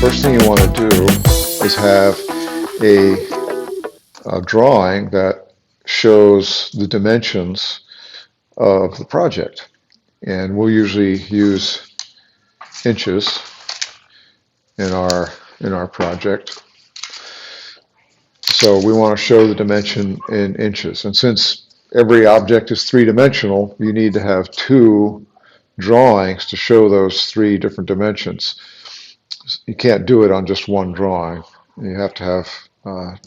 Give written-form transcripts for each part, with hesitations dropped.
first thing you want to do is have a drawing that shows the dimensions of the project. And we'll usually use inches in our project. So we want to show the dimension in inches. And since every object is three-dimensional, you need to have two drawings to show those three different dimensions. You can't do it on just one drawing. You have to have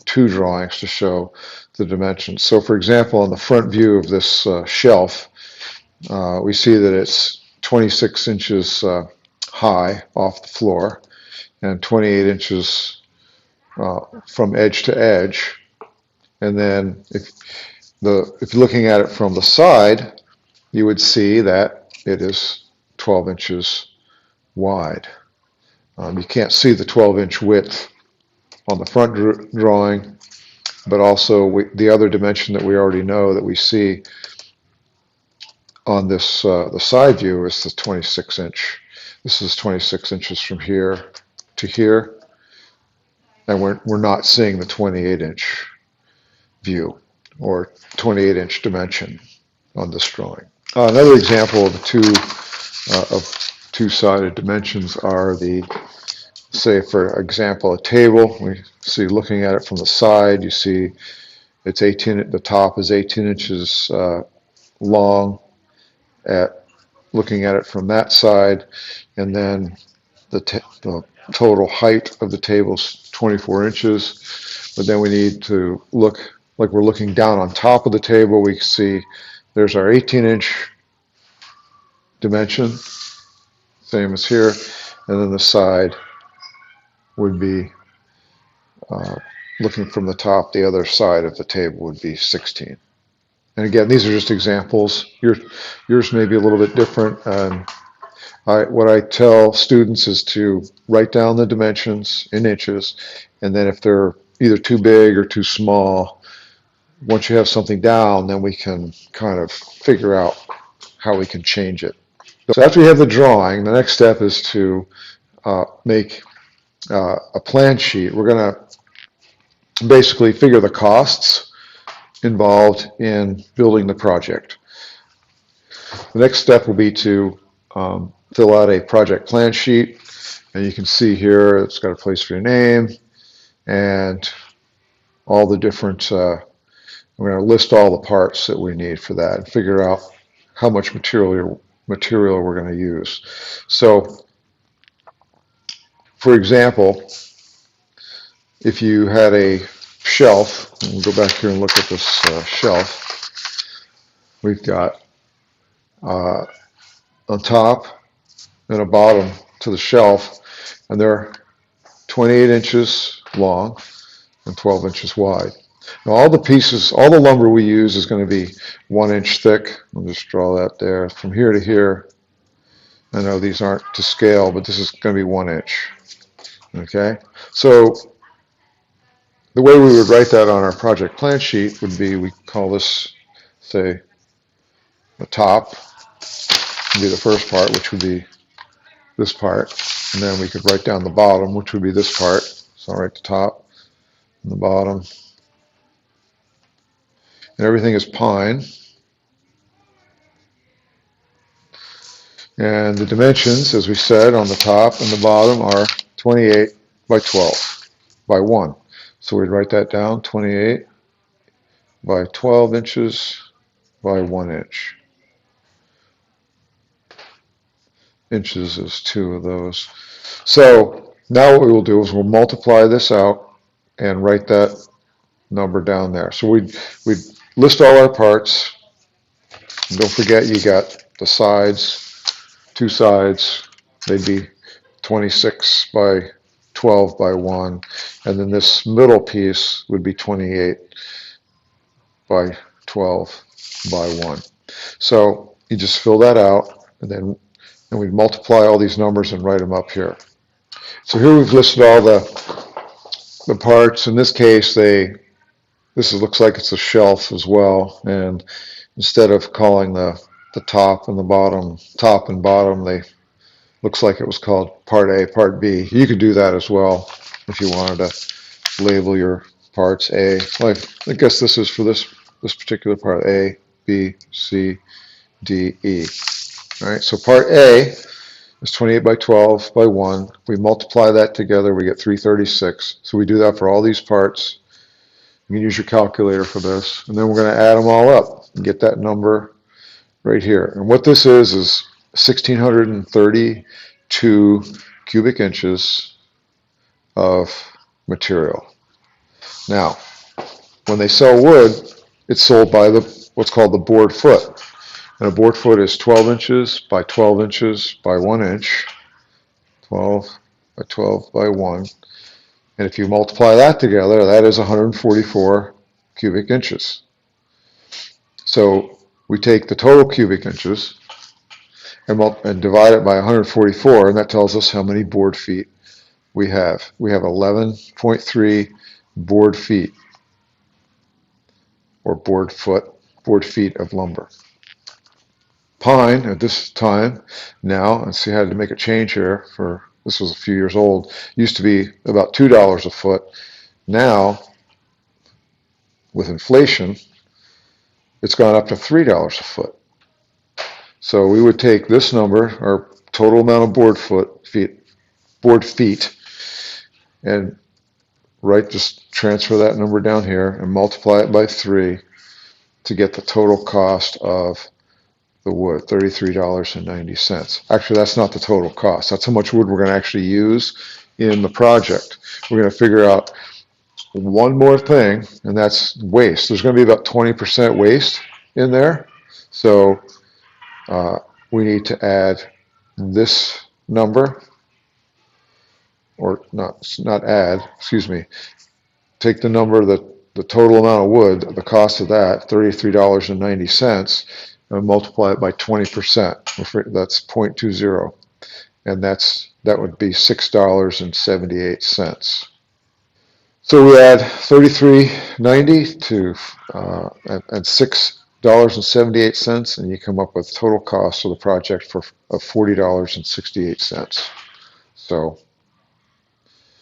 two drawings to show the dimensions. So for example, on the front view of this shelf, we see that it's 26 inches high off the floor and 28 inches from edge to edge. And then if you're looking at it from the side, you would see that it is 12 inches wide. You can't see the 12-inch width on the front drawing, but also the other dimension that we already know that we see on this the side view is the 26-inch. This is 26 inches from here to here, and we're not seeing the 28-inch view or 28-inch dimension on this drawing. Another example of two-sided dimensions are say for example, a table. We see looking at it from the side, you see it's 18. The top is 18 inches long. Looking at it from that side, and then the total height of the table is 24 inches. But then we need to look like we're looking down on top of the table. We see there's our 18-inch dimension, same as here, and then the side would be looking from the top. The other side of the table would be 16. And again, these are just examples. Yours may be a little bit different. What I tell students is to write down the dimensions in inches, and then if they're either too big or too small, once you have something down, then we can kind of figure out how we can change it. So after we have the drawing, the next step is to make a plan sheet. We're going to basically figure the costs involved in building the project. The next step will be to fill out a project plan sheet, and you can see here it's got a place for your name and all the different, we're going to list all the parts that we need for that and figure out how much material we're going to use. So for example, if you had a shelf, and we'll go back here and look at this shelf, we've got on top and a bottom to the shelf, and they're 28 inches long and 12 inches wide. Now all the pieces, all the lumber we use is going to be 1 inch thick. I'll just draw that there. From here to here, I know these aren't to scale, but this is going to be 1 inch. Okay, so the way we would write that on our project plan sheet would be, we call this, say, the top, would be the first part, which would be this part, and then we could write down the bottom, which would be this part. So I'll write the top and the bottom, and everything is pine. And the dimensions, as we said, on the top and the bottom are 28 by 12 by 1. So we'd write that down, 28 by 12 inches by 1 inch. Inches is 2 of those. So now what we will do is we'll multiply this out and write that number down there. So we'd list all our parts. And don't forget, you got the sides, 2 sides, they'd be 26 by 12 by 1, and then this middle piece would be 28 by 12 by 1. So you just fill that out, and we'd multiply all these numbers and write them up here. So here we've listed all the parts. In this case, looks like it's a shelf as well, and instead of calling the top and the bottom top and bottom, they Looks like it was called Part A, Part B. You could do that as well if you wanted to label your parts A. Like, I guess this is for this particular part, A, B, C, D, E. All right, so part A is 28 by 12 by 1. We multiply that together, we get 336. So we do that for all these parts. You can use your calculator for this. And then we're going to add them all up and get that number right here. And what this is 1,632 cubic inches of material. Now, when they sell wood, it's sold by what's called the board foot. And a board foot is 12 inches by 12 inches by 1 inch. 12 by 12 by 1. And if you multiply that together, that is 144 cubic inches. So we take the total cubic inches and divide it by 144, and that tells us how many board feet we have. We have 11.3 board feet, or board feet of lumber. Pine at this time, now, and see, I had to make a change here for, this was a few years old, used to be about $2 a foot. Now, with inflation, it's gone up to $3 a foot. So we would take this number, our total amount of board feet, and just transfer that number down here and multiply it by 3 to get the total cost of the wood, $33.90. Actually, that's not the total cost. That's how much wood we're going to actually use in the project. We're going to figure out one more thing, and that's waste. There's going to be about 20% waste in there. So we need to add this number, or not add, excuse me, take the number, the total amount of wood, the cost of that, $33.90, and multiply it by 20%. That's 0.20, and that would be $6.78. So we add $33.90 to and $6.78, and you come up with total cost of the project of $40.68. So